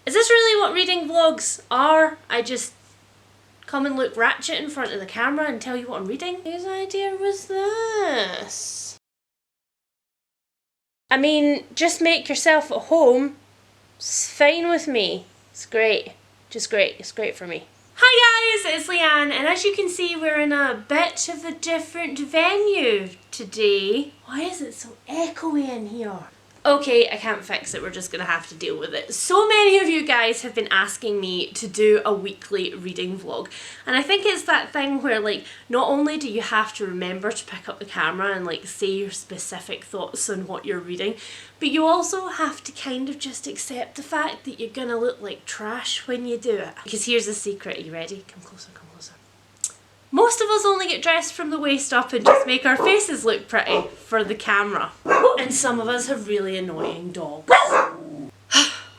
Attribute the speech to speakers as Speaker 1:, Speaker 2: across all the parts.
Speaker 1: Is this really what reading vlogs are? I just come and look ratchet in front of the camera and tell you what I'm reading? Whose idea was this? I mean, just make yourself at home. It's fine with me. It's great. Just great. It's great for me. Hi guys, it's Leanne, and as you can see we're in a bit of a different venue today. Why is it so echoey in here? Okay, I can't fix it, we're just gonna have to deal with it. So many of you guys have been asking me to do a weekly reading vlog, and I think it's that thing where like not only do you have to remember to pick up the camera and like say your specific thoughts on what you're reading, but you also have to kind of just accept the fact that you're gonna look like trash when you do it. Because here's the secret, are you ready? Come closer, come closer. Most of us only get dressed from the waist up and just make our faces look pretty for the camera. And some of us have really annoying dogs.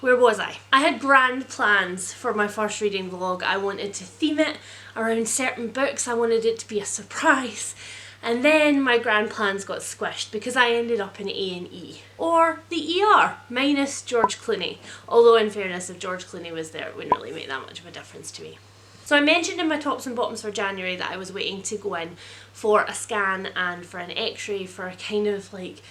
Speaker 1: Where was I? I had grand plans for my first reading vlog. I wanted to theme it around certain books. I wanted it to be a surprise. And then my grand plans got squished because I ended up in A&E. Or the ER, minus George Clooney. Although in fairness, if George Clooney was there, it wouldn't really make that much of a difference to me. So I mentioned in my tops and bottoms for January that I was waiting to go in for a scan and for an x-ray for a kind of like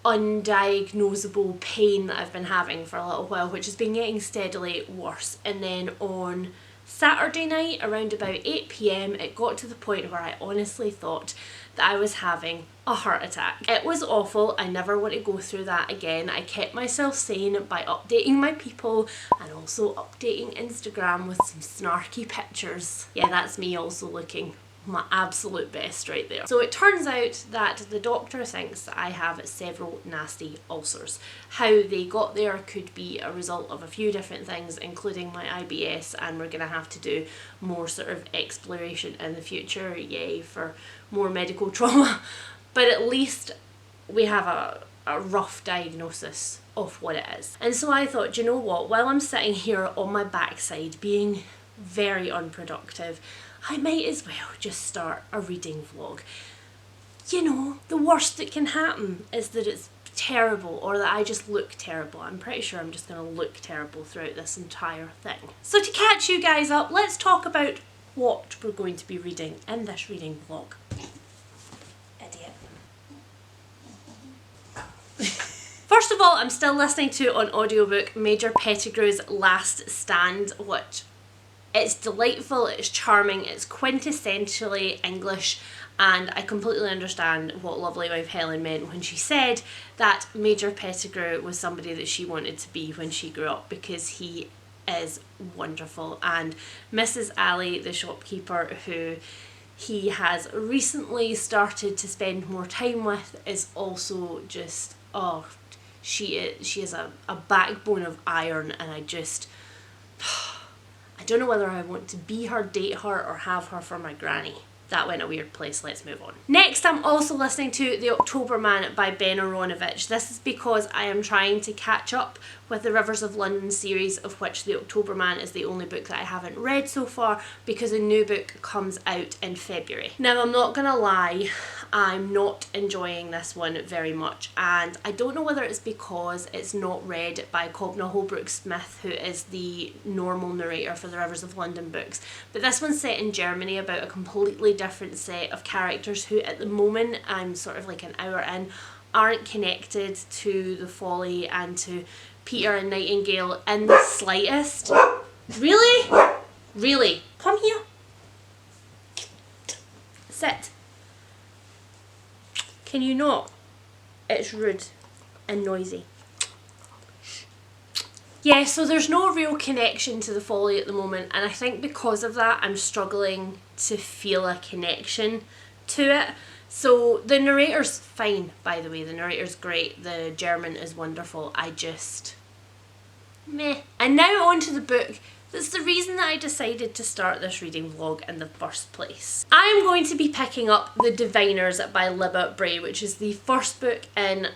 Speaker 1: undiagnosable pain that I've been having for a little while, which has been getting steadily worse. And then on Saturday night around about 8 PM it got to the point where I honestly thought that I was having a heart attack. It was awful. I never want to go through that again. I kept myself sane by updating my people and also updating Instagram with some snarky pictures. Yeah, that's me also looking my absolute best right there. So it turns out that the doctor thinks that I have several nasty ulcers. How they got there could be a result of a few different things, including my IBS, and we're gonna have to do more sort of exploration in the future. Yay for more medical trauma. But at least we have a rough diagnosis of what it is. And so I thought, you know what, while I'm sitting here on my backside being very unproductive, I might as well just start a reading vlog. You know, the worst that can happen is that it's terrible or that I just look terrible. I'm pretty sure I'm just going to look terrible throughout this entire thing. So to catch you guys up, let's talk about what we're going to be reading in this reading vlog. Idiot. First of all, I'm still listening to on audiobook Major Pettigrew's Last Stand, which it's delightful, it's charming, it's quintessentially English, and I completely understand what Lovely Wife Helen meant when she said that Major Pettigrew was somebody that she wanted to be when she grew up, because he is wonderful. And Mrs. Alley, the shopkeeper who he has recently started to spend more time with, is also just, oh, she is a backbone of iron, and I don't know whether I want to be her, date her, or have her for my granny. That went a weird place, let's move on. Next, I'm also listening to The October Man by Ben Aronovich. This is because I am trying to catch up with the Rivers of London series, of which The October Man is the only book that I haven't read so far, because a new book comes out in February. Now, I'm not gonna lie, I'm not enjoying this one very much, and I don't know whether it's because it's not read by Cobna Holbrook Smith, who is the normal narrator for the Rivers of London books, but this one's set in Germany about a completely different set of characters who at the moment, I'm sort of like an hour in, aren't connected to the Folly and to Peter and Nightingale in the slightest. Really? Really? Come here. Sit. Can you not? It's rude and noisy. Yeah, so there's no real connection to the Folly at the moment, and I think because of that I'm struggling to feel a connection to it. So the narrator's fine, by the way, the narrator's great, the German is wonderful, I just meh. And now on to the book. That's the reason that I decided to start this reading vlog in the first place. I'm going to be picking up The Diviners by Libba Bray, which is the first book in,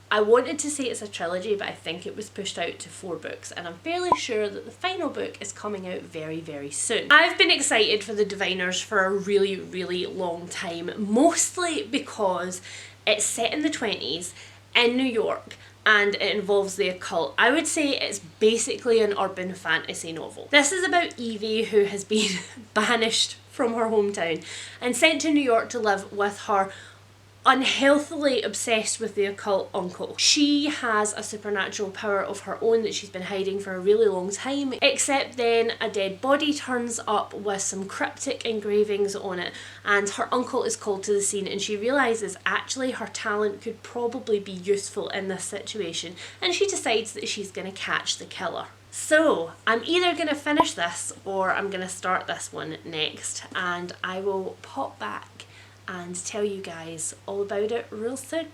Speaker 1: I wanted to say it's a trilogy, but I think it was pushed out to 4 books, and I'm fairly sure that the final book is coming out very, very soon. I've been excited for The Diviners for a really, really long time, mostly because it's set in the 20s in New York, and it involves the occult. I would say it's basically an urban fantasy novel. This is about Evie, who has been banished from her hometown and sent to New York to live with her unhealthily obsessed with the occult uncle. She has a supernatural power of her own that she's been hiding for a really long time, except then a dead body turns up with some cryptic engravings on it, and her uncle is called to the scene, and she realises actually her talent could probably be useful in this situation, and she decides that she's going to catch the killer. So I'm either going to finish this or I'm going to start this one next, and I will pop back and tell you guys all about it real soon.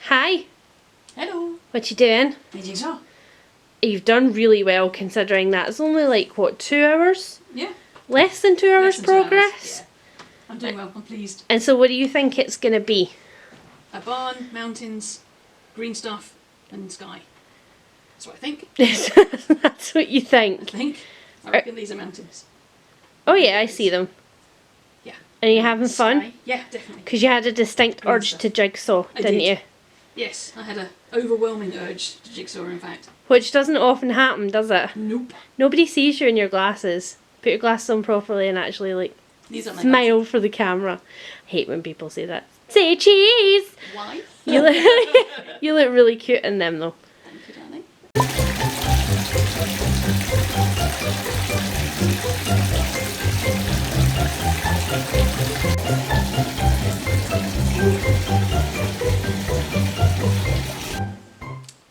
Speaker 1: Hi.
Speaker 2: Hello.
Speaker 1: What you doing?
Speaker 2: I think so.
Speaker 1: You've done really well considering that's only like, what, 2 hours?
Speaker 2: Yeah.
Speaker 1: Less than 2 hours
Speaker 2: Less than 2 hours,
Speaker 1: progress?
Speaker 2: yeah. I'm doing well, I'm pleased.
Speaker 1: And so what do you think it's going to be?
Speaker 2: A barn, mountains, green stuff, and sky. That's what I think.
Speaker 1: That's what you think?
Speaker 2: I reckon these are mountains.
Speaker 1: Oh yeah, I see them.
Speaker 2: Yeah.
Speaker 1: And are you having
Speaker 2: Sky.
Speaker 1: fun?
Speaker 2: Yeah, definitely.
Speaker 1: Because you had a distinct
Speaker 2: Green
Speaker 1: urge
Speaker 2: stuff.
Speaker 1: to jigsaw,
Speaker 2: I
Speaker 1: didn't
Speaker 2: did.
Speaker 1: you?
Speaker 2: Yes, I had an overwhelming urge to jigsaw, in fact.
Speaker 1: Which doesn't often happen, does it?
Speaker 2: Nope.
Speaker 1: Nobody sees you in your glasses. Put your glasses on properly and actually like
Speaker 2: These are my
Speaker 1: smile for the camera. I hate when people say that. Say cheese!
Speaker 2: Why?
Speaker 1: You look, you look really cute in them though.
Speaker 2: Thank you, darling.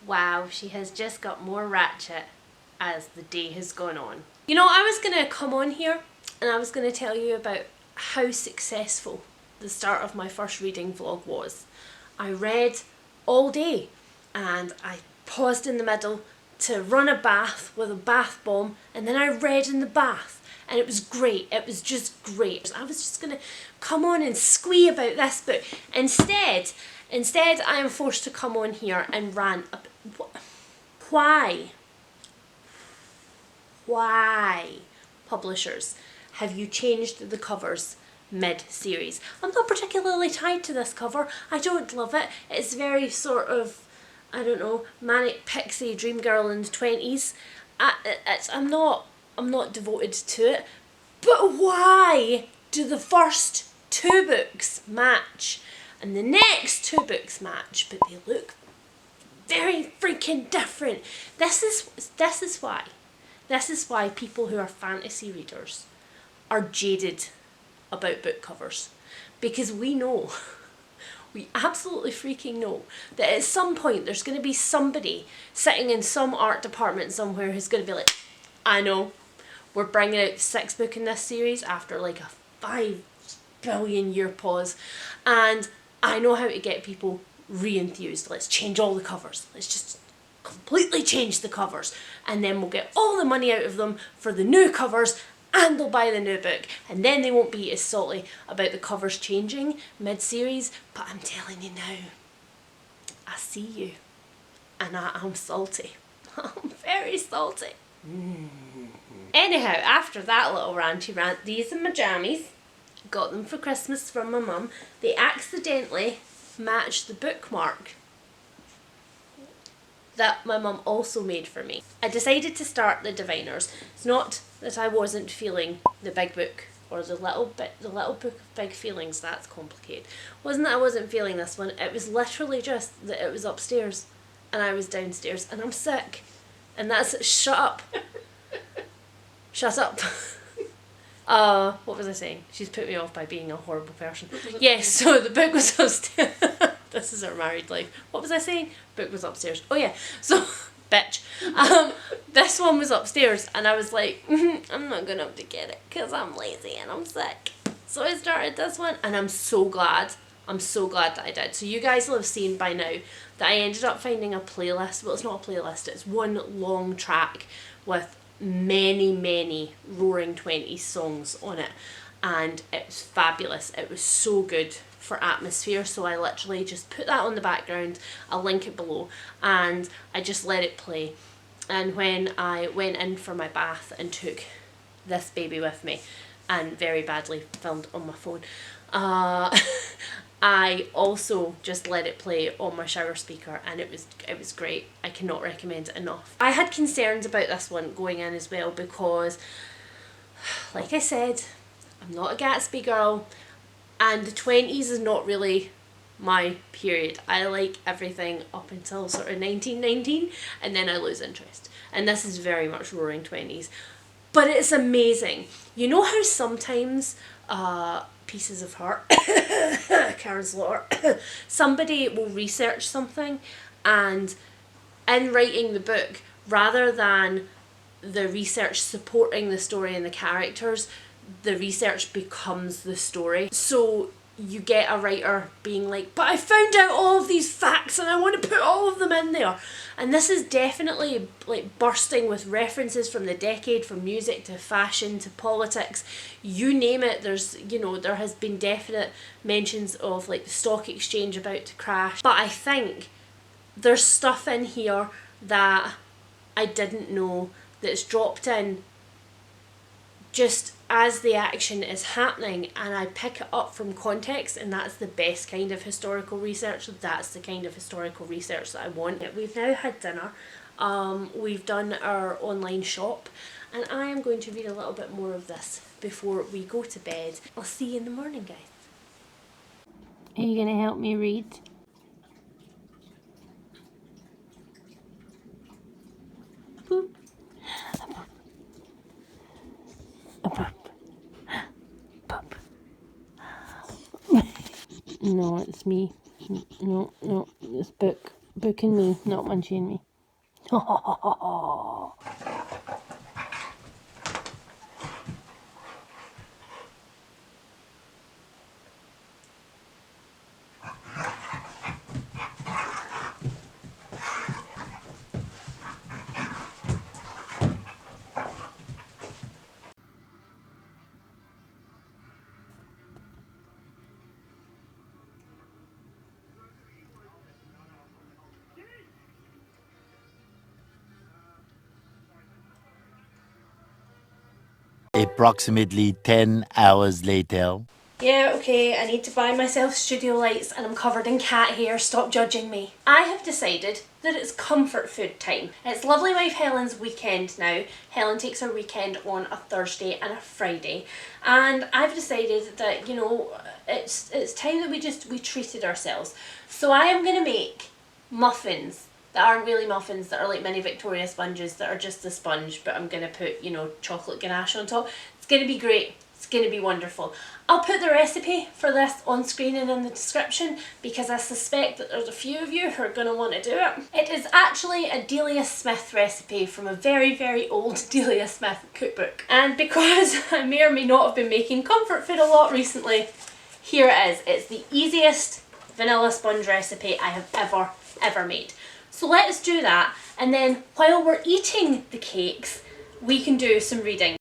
Speaker 1: Wow, she has just got more ratchet as the day has gone on. You know, I was going to come on here and I was going to tell you about how successful the start of my first reading vlog was. I read all day and I paused in the middle to run a bath with a bath bomb, and then I read in the bath and it was great. It was just great. I was just going to come on and squee about this book. Instead I am forced to come on here and rant about why, publishers, have you changed the covers mid-series? I'm not particularly tied to this cover. I don't love it. It's very sort of, I don't know, manic pixie dream girl in the 20s. I'm not devoted to it. But why do the first 2 books match and the next 2 books match, but they look very freaking different? This is why. This is why people who are fantasy readers are jaded about book covers. Because we know, we absolutely freaking know, that at some point there's going to be somebody sitting in some art department somewhere who's going to be like, I know, we're bringing out the 6th book in this series after like a 5 billion year pause, and I know how to get people re-enthused. Let's change all the covers. Let's just completely change the covers, and then we'll get all the money out of them for the new covers, and they'll buy the new book, and then they won't be as salty about the covers changing mid-series. But I'm telling you now, I see you, and I am salty. I'm very salty. Anyhow, after that little ranty rant, these are my jammies. Got them for Christmas from my mum. They accidentally match the bookmark that my mum also made for me. I decided to start the Diviners. It's not that I wasn't feeling the big book or the little book of big feelings. That's complicated. Wasn't that I wasn't feeling this one. It was literally just that it was upstairs and I was downstairs and I'm sick. And that's shut up. Shut up. What was I saying? She's put me off by being a horrible person. Yes, so the book was upstairs. This is our married life. What was I saying? Book was upstairs. Oh yeah, so, bitch. This one was upstairs and I was like, I'm not gonna have to get it because I'm lazy and I'm sick. So I started this one, and I'm so glad. I'm so glad that I did. So you guys will have seen by now that I ended up finding a playlist. Well, it's not a playlist, it's one long track with many Roaring Twenties songs on it. And it was fabulous. It was so good for atmosphere. So I literally just put that on the background. I'll link it below. And I just let it play. And when I went in for my bath and took this baby with me, and very badly filmed on my phone, I also just let it play on my shower speaker, and it was great. I cannot recommend it enough. I had concerns about this one going in as well because, like I said, I'm not a Gatsby girl, and the 20s is not really my period. I like everything up until sort of 1919, and then I lose interest. And this is very much Roaring 20s. But it's amazing. You know how sometimes pieces of heart, Karen Slaughter, somebody will research something, and in writing the book, rather than the research supporting the story and the characters, the research becomes the story. So you get a writer being like, but I found out all of these facts and I want to put all of them in there. And this is definitely like bursting with references from the decade, from music to fashion to politics, you name it. There's, you know, there has been definite mentions of like the stock exchange about to crash. But I think there's stuff in here that I didn't know that's dropped in just as the action is happening, and I pick it up from context, and that's the best kind of historical research. That's the kind of historical research that I want. We've now had dinner, we've done our online shop, and I am going to read a little bit more of this before we go to bed. I'll see you in the morning, guys. Are you going to help me read? Boop. No, it's me. No, it's book. Book and me, not Munchie and me.
Speaker 3: Approximately 10 hours later.
Speaker 1: Yeah, okay, I need to buy myself studio lights and I'm covered in cat hair, stop judging me. I have decided that it's comfort food time. It's Lovely Wife Helen's weekend now. Helen takes her weekend on a Thursday and a Friday. And I've decided that, you know, it's time that we treated ourselves. So I am going to make muffins that aren't really muffins, that are like mini Victoria sponges, that are just a sponge, but I'm going to put, you know, chocolate ganache on top. It's going to be great. It's going to be wonderful. I'll put the recipe for this on screen and in the description because I suspect that there's a few of you who are going to want to do it. It is actually a Delia Smith recipe from a very old Delia Smith cookbook. And because I may or may not have been making comfort food a lot recently, here it is. It's the easiest vanilla sponge recipe I have ever made. So let's do that, and then while we're eating the cakes, we can do some reading.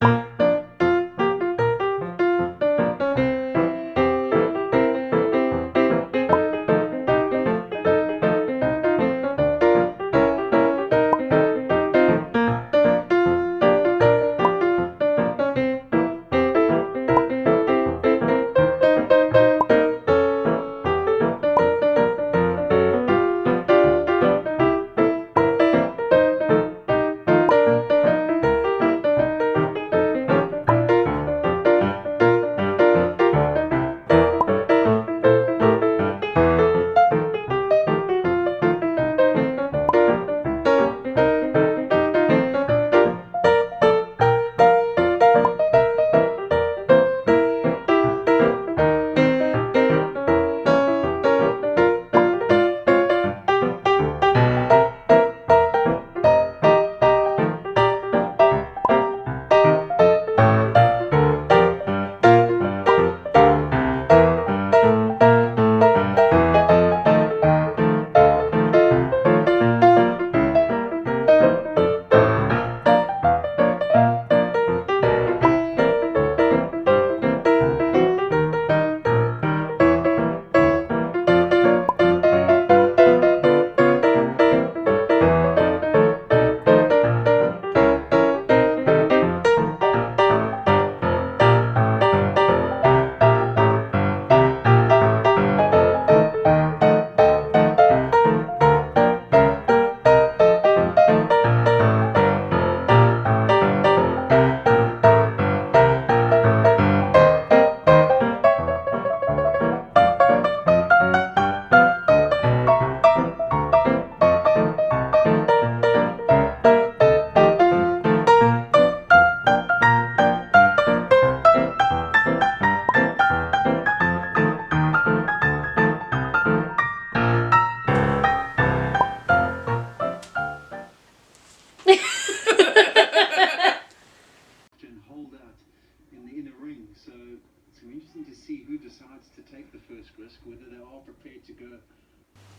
Speaker 4: to see who decides to take the first risk, whether they're all prepared to go.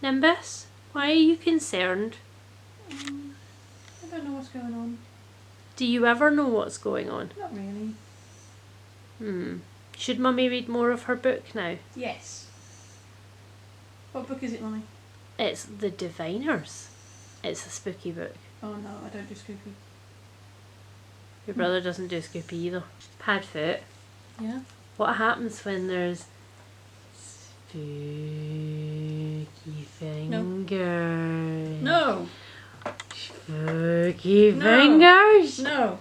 Speaker 1: Nimbus, why are you concerned?
Speaker 2: I don't know what's going on.
Speaker 1: Do you ever know what's going on?
Speaker 2: Not really.
Speaker 1: Should Mummy read more of her book now?
Speaker 2: Yes. What book is it, Mummy?
Speaker 1: It's The Diviners. It's a spooky book.
Speaker 2: Oh no, I don't do spooky.
Speaker 1: Your brother doesn't do spooky either. Padfoot,
Speaker 2: Yeah?
Speaker 1: what happens when there's spooky fingers?
Speaker 2: No!
Speaker 1: Spooky
Speaker 2: No.
Speaker 1: fingers?
Speaker 2: No!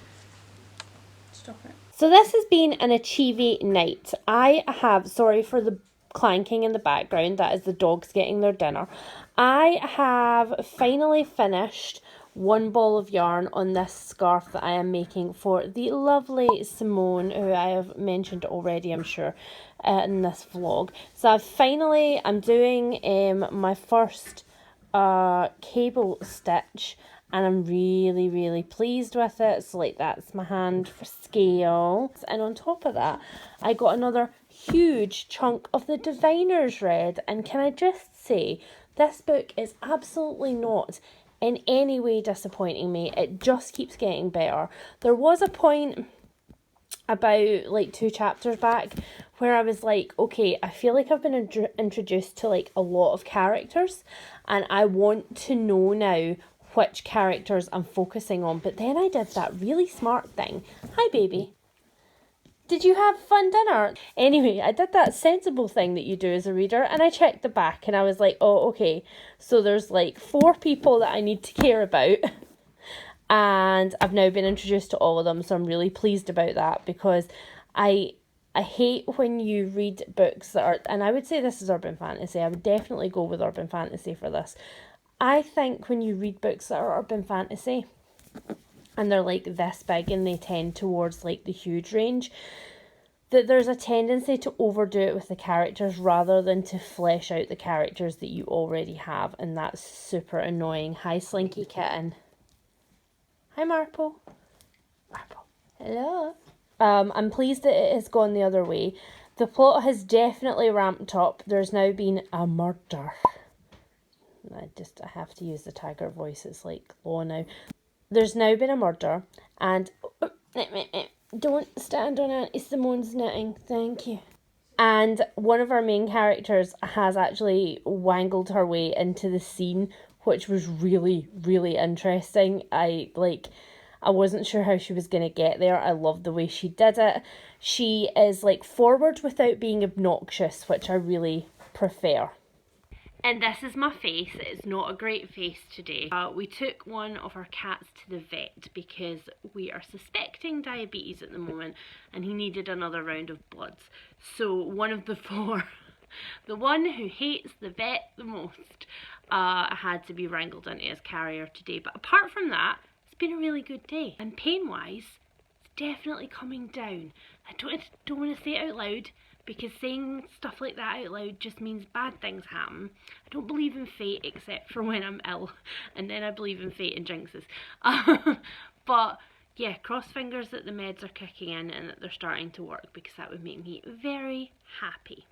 Speaker 2: Stop it.
Speaker 1: So this has been an achievey night. I have, sorry for the clanking in the background, that is the dogs getting their dinner. I have finally finished one ball of yarn on this scarf that I am making for the lovely Simone, who I have mentioned already, I'm sure, in this vlog. So I'm doing my first cable stitch, and I'm really, really pleased with it. So like, that's my hand for scale. And on top of that, I got another huge chunk of the Diviners Red. And can I just say, this book is absolutely not in any way disappointing me. It just keeps getting better. There was a point about like 2 chapters back where I was like, okay, I feel like I've been introduced to like a lot of characters, and I want to know now which characters I'm focusing on. But then I did that really smart thing. Hi, baby. Did you have fun dinner? Anyway, I did that sensible thing that you do as a reader, and I checked the back and I was like, oh, okay, so there's like 4 people that I need to care about. And I've now been introduced to all of them, so I'm really pleased about that, because I hate when you read books that are, and I would say this is urban fantasy, I would definitely go with urban fantasy for this. I think when you read books that are urban fantasy, and they're like this big and they tend towards like the huge range, that there's a tendency to overdo it with the characters rather than to flesh out the characters that you already have, and that's super annoying. Hi, Slinky Kitten. Hi, Marple. Marple. Hello. I'm pleased that it has gone the other way. The plot has definitely ramped up. There's now been a murder. I have to use the tiger voice. It's like law now. There's now been a murder, and don't stand on Auntie Simone's knitting, thank you. And one of our main characters has actually wangled her way into the scene, which was really, really interesting. I wasn't sure how she was going to get there. I loved the way she did it. She is like forward without being obnoxious, which I really prefer. And this is my face. It's not a great face today. We took one of our cats to the vet because we are suspecting diabetes at the moment, and he needed another round of bloods. So one of the 4, the one who hates the vet the most, had to be wrangled into his carrier today. But apart from that, it's been a really good day. And pain-wise, it's definitely coming down. I don't want to say it out loud, because saying stuff like that out loud just means bad things happen. I don't believe in fate except for when I'm ill, and then I believe in fate and jinxes. But yeah, cross fingers that the meds are kicking in and that they're starting to work, because that would make me very happy.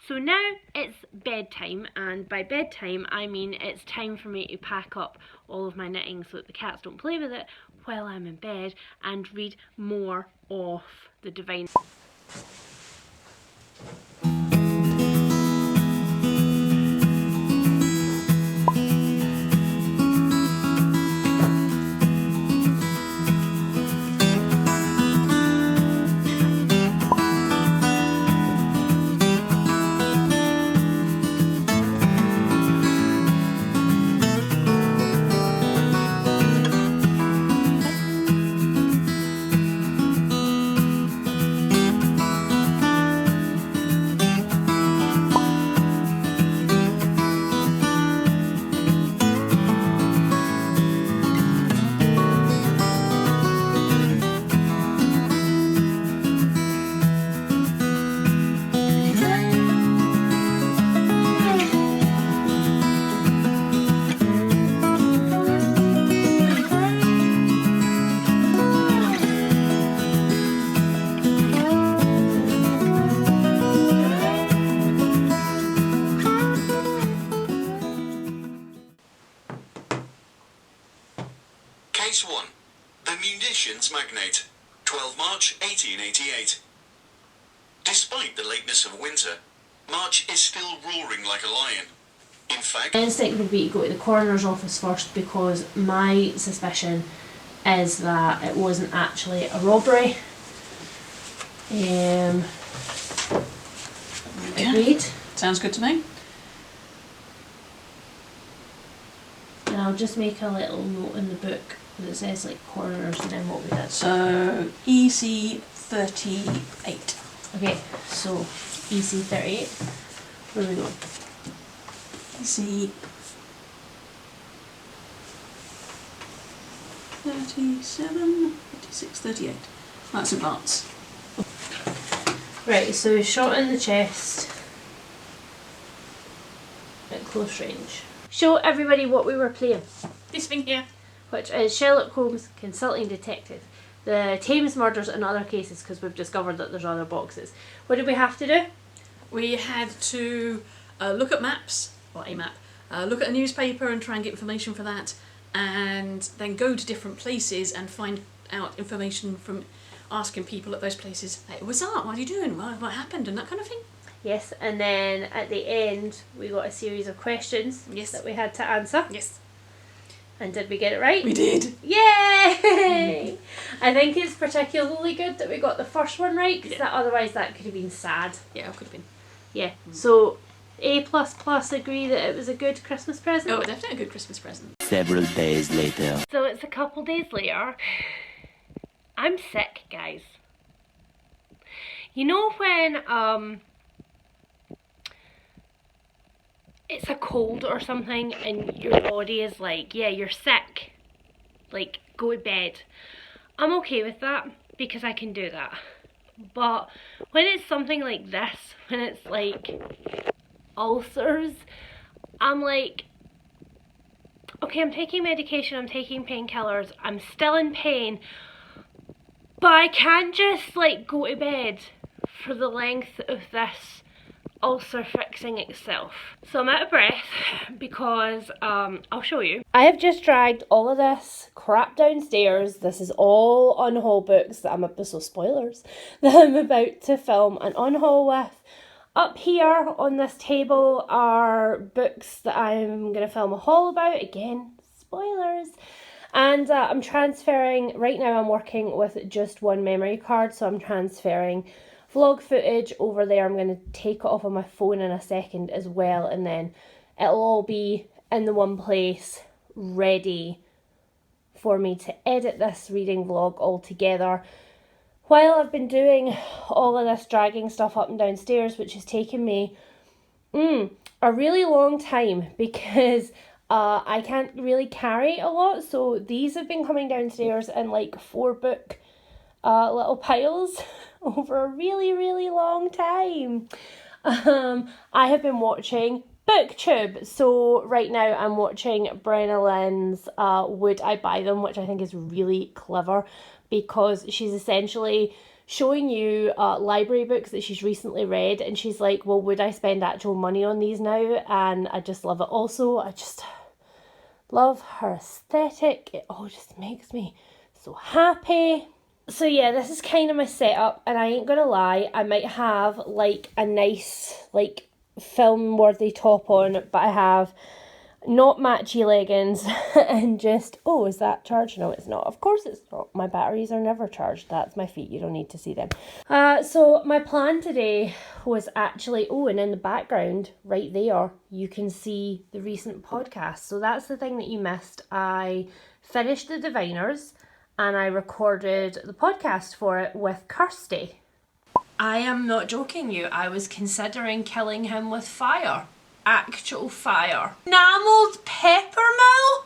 Speaker 1: So now it's bedtime, and by bedtime I mean it's time for me to pack up all of my knitting so that the cats don't play with it while I'm in bed, and read more of the Divine.
Speaker 5: nation's magnate. 12 March 1888. Despite the lateness of winter, March is still roaring like a lion. In fact,
Speaker 1: my instinct would be to go to the coroner's office first, because my suspicion is that it wasn't actually a robbery. Agreed.
Speaker 2: Sounds good to me.
Speaker 1: And I'll just make a little note in the book that says like coroners and then what we did.
Speaker 2: So EC 38.
Speaker 1: Okay, so EC 38. Where are we going?
Speaker 2: EC 37, 36, 38. That's St. Bart's.
Speaker 1: Right, so shot in the chest at close range. Show everybody what we were playing,
Speaker 2: This thing here.
Speaker 1: which is Sherlock Holmes, Consulting Detective, the Thames murders and other cases, because we've discovered that there's other boxes. What did we have to do?
Speaker 2: We had to look at maps, or a map, look at a newspaper and try and get information for that, and then go to different places and find out information from asking people at those places, hey, what's up, what are you doing, what happened, and that kind of thing.
Speaker 1: Yes, and then at the end we got a series of questions
Speaker 2: Yes.
Speaker 1: that we had to answer.
Speaker 2: Yes.
Speaker 1: And did we get it right?
Speaker 2: We did.
Speaker 1: Yay! I think it's particularly good that we got the first one right, because otherwise that could have been sad.
Speaker 2: Yeah, it could have been.
Speaker 1: Yeah, so A++ agree that it was a good Christmas present?
Speaker 2: Oh, definitely a good Christmas present.
Speaker 3: Several days later.
Speaker 1: So it's a couple days later. I'm sick, guys. You know when it's a cold or something and your body is like, yeah, you're sick, like go to bed. I'm okay with that because I can do that. But when it's something like this, when it's like ulcers, I'm like, okay, I'm taking medication, I'm taking painkillers, I'm still in pain, but I can't just like go to bed for the length of this ulcer fixing itself. So I'm out of breath because I'll show you. I have just dragged all of this crap downstairs. This is all unhaul books that spoilers, that I'm about to film an unhaul with. Up here on this table are books that I'm going to film a haul about. Again, spoilers. And I'm transferring, right now I'm working with just one memory card, so I'm transferring vlog footage over there. I'm going to take it off of my phone in a second as well, and then it'll all be in the one place ready for me to edit this reading vlog all together. While I've been doing all of this dragging stuff up and downstairs, which has taken me a really long time because I can't really carry a lot, so these have been coming downstairs in like 4 book little piles over a really long time. I have been watching BookTube, so right now I'm watching Brenna Lynn's Would I Buy Them, which I think is really clever because she's essentially showing you library books that she's recently read, and she's like, well, would I spend actual money on these now? And I just love it. Also, I just love her aesthetic. It all just makes me so happy. So yeah, this is kind of my setup, and I ain't gonna lie, I might have like a nice like film worthy top on, but I have not matchy leggings and just, oh, is that charged? No, it's not. Of course it's not. My batteries are never charged. That's my feet. You don't need to see them. So my plan today was actually, oh, and in the background right there, you can see the recent podcast. So that's the thing that you missed. I finished The Diviners and I recorded the podcast for it with Kirsty. I am not joking you. I was considering killing him with fire. Actual fire. Enamelled peppermill?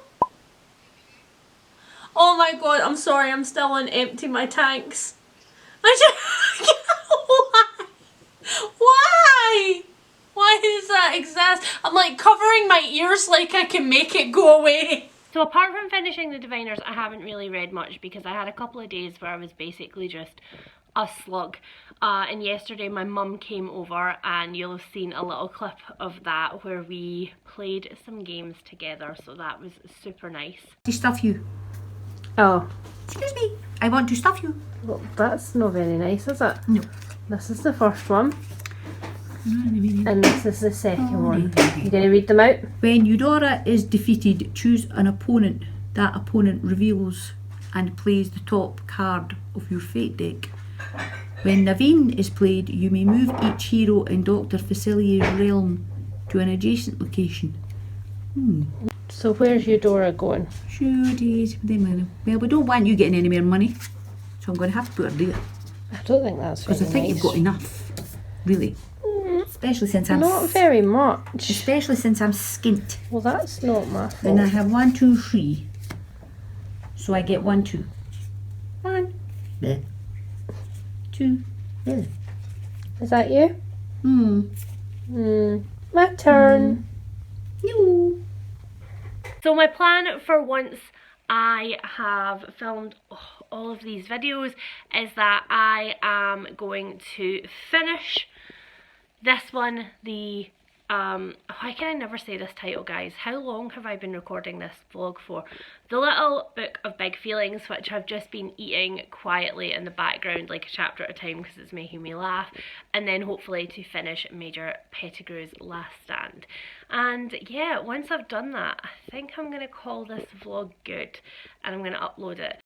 Speaker 1: Oh my god, I'm sorry, I'm still on empty my tanks. Why? Why does that exist? I'm like covering my ears like I can make it go away. So apart from finishing The Diviners, I haven't really read much because I had a couple of days where I was basically just a slug. And yesterday my mum came over and you'll have seen a little clip of that where we played some games together, so that was super nice.
Speaker 2: Stuff you.
Speaker 1: Oh,
Speaker 6: Excuse me, I want to stuff you.
Speaker 1: Well, that's not very nice, is it?
Speaker 6: No.
Speaker 1: This is the first one.
Speaker 6: When
Speaker 1: And this is the second one. You gonna read them out?
Speaker 6: Eudora is defeated, choose an opponent. That opponent reveals and plays the top card of your fate deck. When Naveen is played, you may move each hero in Dr. Facilier's realm to an adjacent location.
Speaker 1: So where's Eudora going?
Speaker 6: Sure it is. Well, we don't want you getting any more money, so I'm going to have to put her there.
Speaker 1: I don't think that's very
Speaker 6: Because I think
Speaker 1: nice.
Speaker 6: you've got enough, really. Especially since I'm
Speaker 1: Not very much.
Speaker 6: Especially since I'm skint.
Speaker 1: Well, that's not my
Speaker 6: Then I
Speaker 1: fault.
Speaker 6: have 1, 2, 3. So I get 1, 2. 1. There. 2. There.
Speaker 1: Is that you? My turn.
Speaker 6: No.
Speaker 1: So my plan for once I have filmed all of these videos is that I am going to finish this one, the why can I never say this title, guys? How long have I been recording this vlog for? The Little Book of Big Feelings, which I've just been eating quietly in the background like a chapter at a time because it's making me laugh, and then hopefully to finish Major Pettigrew's Last Stand. And yeah, once I've done that, I think I'm going to call this vlog good and I'm going to upload it.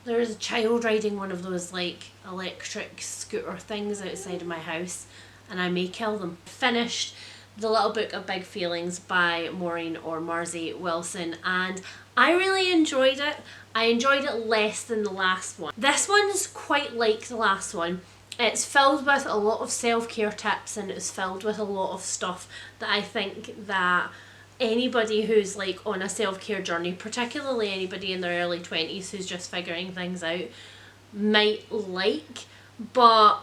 Speaker 1: There is a child riding one of those like electric scooter things outside of my house and I may kill them. Finished The Little Book of Big Feelings by Maureen or Marzie Wilson, and I really enjoyed it. I enjoyed it less than the last one. This one's quite like the last one. It's filled with a lot of self-care tips, and it's filled with a lot of stuff that I think that anybody who's like on a self-care journey, particularly anybody in their early 20s who's just figuring things out, might like. But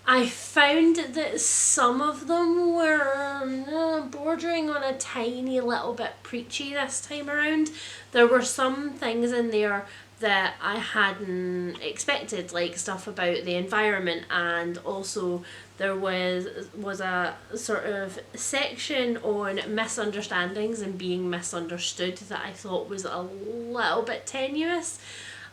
Speaker 1: I found that some of them were bordering on a tiny little bit preachy this time around. There were some things in there that I hadn't expected, like stuff about the environment, and also there was a sort of section on misunderstandings and being misunderstood that I thought was a little bit tenuous.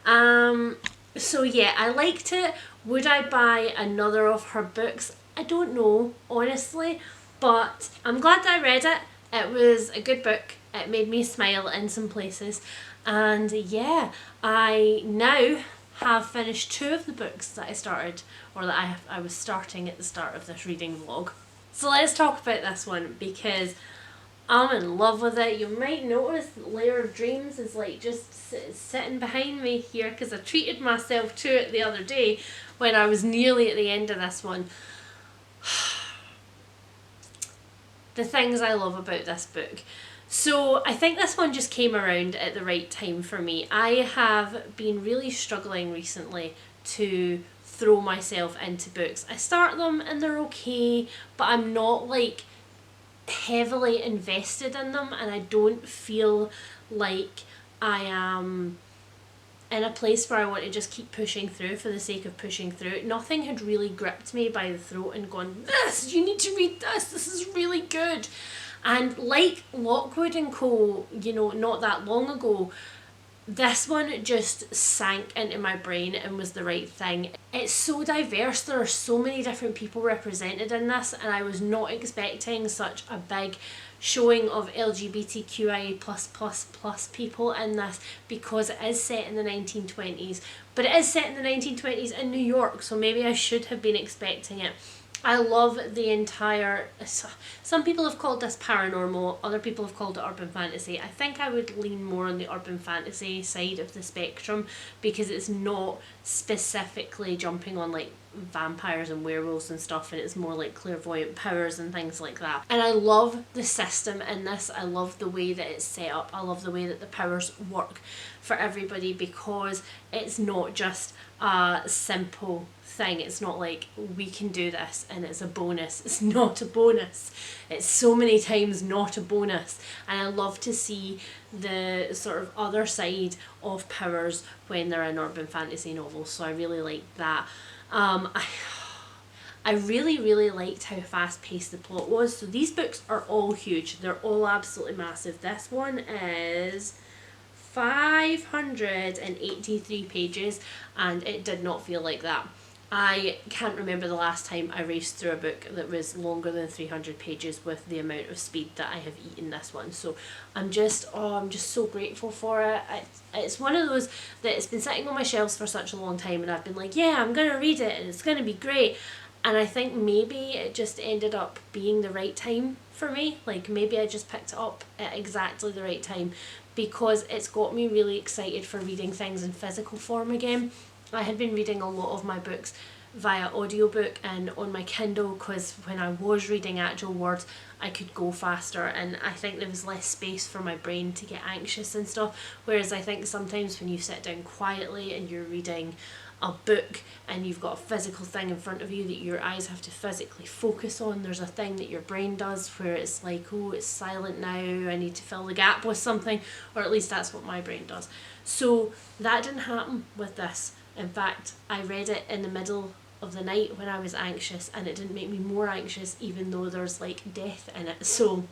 Speaker 1: So yeah, I liked it. Would I buy another of her books? I don't know, honestly, but I'm glad that I read it. It was a good book. It made me smile in some places. And yeah, I now have finished 2 of the books that I started, or that I was starting at the start of this reading vlog. So let's talk about this one, because I'm in love with it. You might notice Layer of Dreams is like just sitting behind me here, because I treated myself to it the other day when I was nearly at the end of this one. The things I love about this book. So I think this one just came around at the right time for me. I have been really struggling recently to throw myself into books. I start them and they're okay, but I'm not like heavily invested in them, and I don't feel like I am in a place where I want to just keep pushing through for the sake of pushing through. Nothing had really gripped me by the throat and gone, "This, you need to read this, this is really good." And like Lockwood and Co., you know, not that long ago, this one just sank into my brain and was the right thing. It's so diverse, there are so many different people represented in this, and I was not expecting such a big showing of LGBTQIA++ people in this, because it is set in the 1920s, but it is set in the 1920s in New York, so maybe I should have been expecting it. I love the entire, some people have called this paranormal, other people have called it urban fantasy. I think I would lean more on the urban fantasy side of the spectrum, because it's not specifically jumping on like vampires and werewolves and stuff, and it's more like clairvoyant powers and things like that. And I love the system in this. I love the way that it's set up. I love the way that the powers work for everybody, because it's not just a simple thing. It's not like we can do this and it's a bonus. It's not a bonus. It's so many times not a bonus. And I love to see the sort of other side of powers when they're in urban fantasy novels, so I really like that. I really liked how fast paced the plot was. So these books are all huge. They're all absolutely massive. This one is 583 pages, and it did not feel like that. I can't remember the last time I raced through a book that was longer than 300 pages with the amount of speed that I have eaten this one. So I'm just so grateful for it. It's one of those that it's been sitting on my shelves for such a long time, and I've been like, yeah, I'm gonna read it and it's gonna be great. And I think maybe it just ended up being the right time for me. Like maybe I just picked it up at exactly the right time, because it's got me really excited for reading things in physical form again. I had been reading a lot of my books via audiobook and on my Kindle, because when I was reading actual words I could go faster, and I think there was less space for my brain to get anxious and stuff. Whereas I think sometimes when you sit down quietly and you're reading a book and you've got a physical thing in front of you that your eyes have to physically focus on, there's a thing that your brain does where it's like, oh, it's silent now, I need to fill the gap with something, or at least that's what my brain does. So that didn't happen with this. In fact, I read it in the middle of the night when I was anxious, and it didn't make me more anxious, even though there's like death in it. So,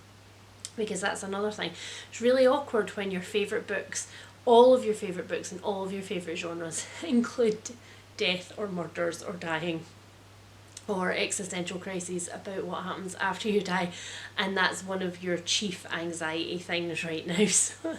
Speaker 1: because that's another thing. It's really awkward when your favourite books, all of your favourite books and all of your favourite genres include death or murders or dying. or existential crises about what happens after you die, and that's one of your chief anxiety things right now. So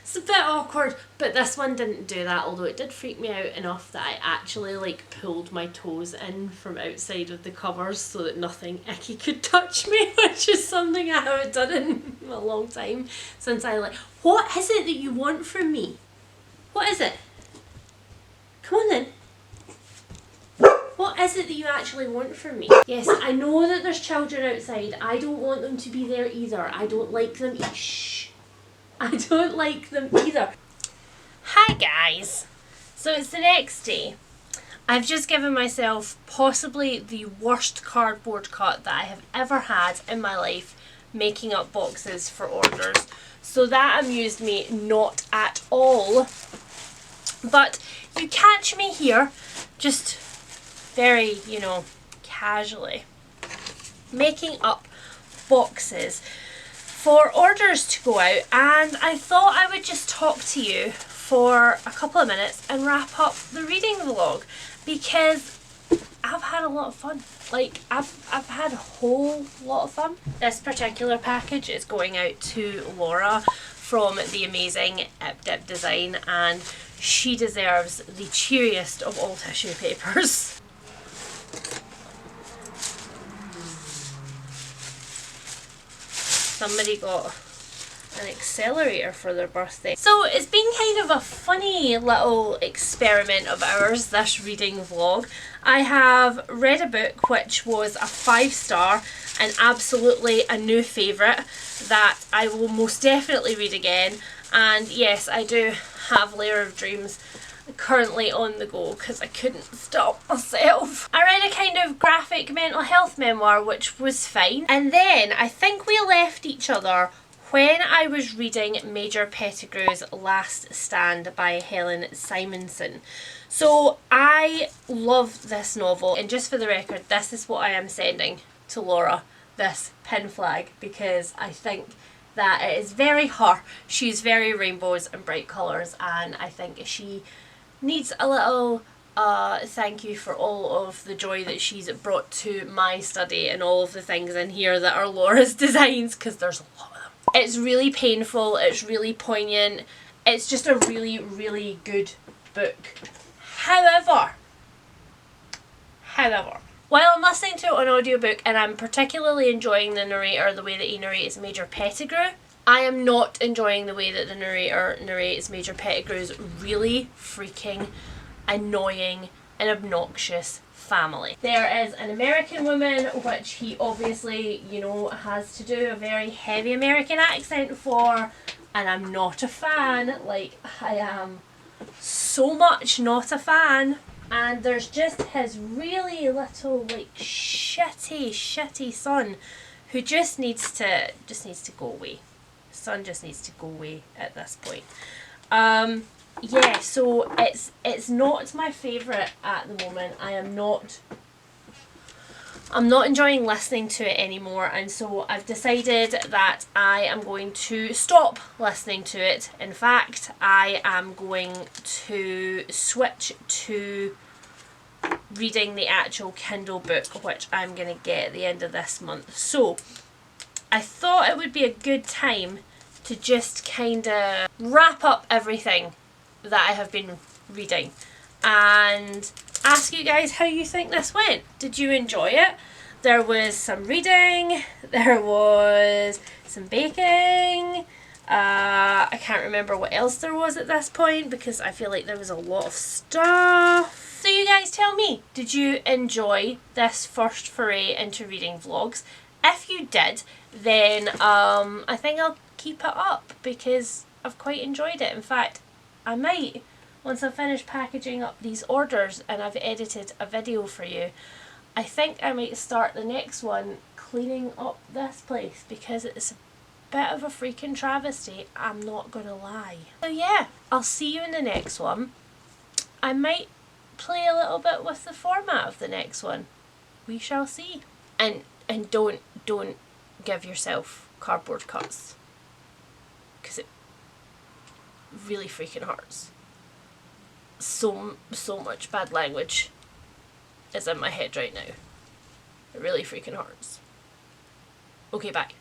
Speaker 1: it's a bit awkward, but this one didn't do that, although it did freak me out enough that I actually like pulled my toes in from outside of the covers so that nothing icky could touch me, which is something I haven't done in a long time since I like, what is it that you want from me? What is it? Come on then. What is it that you actually want from me? Yes, I know that there's children outside. I don't want them to be there either. I don't like them. Shh. I don't like them either. Hi guys. So it's the next day. I've just given myself possibly the worst cardboard cut that I have ever had in my life, making up boxes for orders. So that amused me not at all. But you catch me here, just very, you know, casually making up boxes for orders to go out, and I thought I would just talk to you for a couple of minutes and wrap up the reading vlog, because I've had a lot of fun. Like, I've had a whole lot of fun. This particular package is going out to Laura from the amazing Ip Dip Design, and she deserves the cheeriest of all tissue papers. Somebody got an accelerator for their birthday. So it's been kind of a funny little experiment of ours, this reading vlog. I have read a book which was a 5-star and absolutely a new favourite that I will most definitely read again. And yes, I do have Layer of Dreams currently on the go because I couldn't stop myself. I read a kind of graphic mental health memoir which was fine, and then I think we left each other when I was reading Major Pettigrew's Last Stand by Helen Simonson. So I love this novel, and just for the record, this is what I am sending to Laura, this pin flag, because I think that it is very her. She's very rainbows and bright colours, and I think she needs a little thank you for all of the joy that she's brought to my study and all of the things in here that are Laura's designs, because there's a lot of them. It's really painful, it's really poignant, it's just a really, really good book. However, while I'm listening to it on audiobook and I'm particularly enjoying the narrator, the way that he narrates Major Pettigrew, I am not enjoying the way that the narrator narrates Major Pettigrew's really freaking annoying and obnoxious family. There is an American woman, which he obviously, you know, has to do a very heavy American accent for, and I'm not a fan. Like, I am so much not a fan. And there's just his really little, like, shitty son who just needs to go away. Son just needs to go away at this point. Yeah, so it's not my favourite at the moment. I'm not enjoying listening to it anymore, and so I've decided that I am going to stop listening to it. In fact, I am going to switch to reading the actual Kindle book, which I'm going to get at the end of this month. So I thought it would be a good time to just kind of wrap up everything that I have been reading and ask you guys how you think this went. Did you enjoy it? There was some reading, there was some baking, I can't remember what else there was at this point because I feel like there was a lot of stuff. So you guys tell me, did you enjoy this first foray into reading vlogs? If you did, then I think I'll keep it up because I've quite enjoyed it. In fact, I might, once I've finished packaging up these orders and I've edited a video for you, I think I might start the next one cleaning up this place because it's a bit of a freaking travesty, I'm not gonna lie. So yeah, I'll see you in the next one. I might play a little bit with the format of the next one. We shall see. And don't give yourself cardboard cuts because it really freaking hurts. So much bad language is in my head right now. It really freaking hurts. Okay, bye.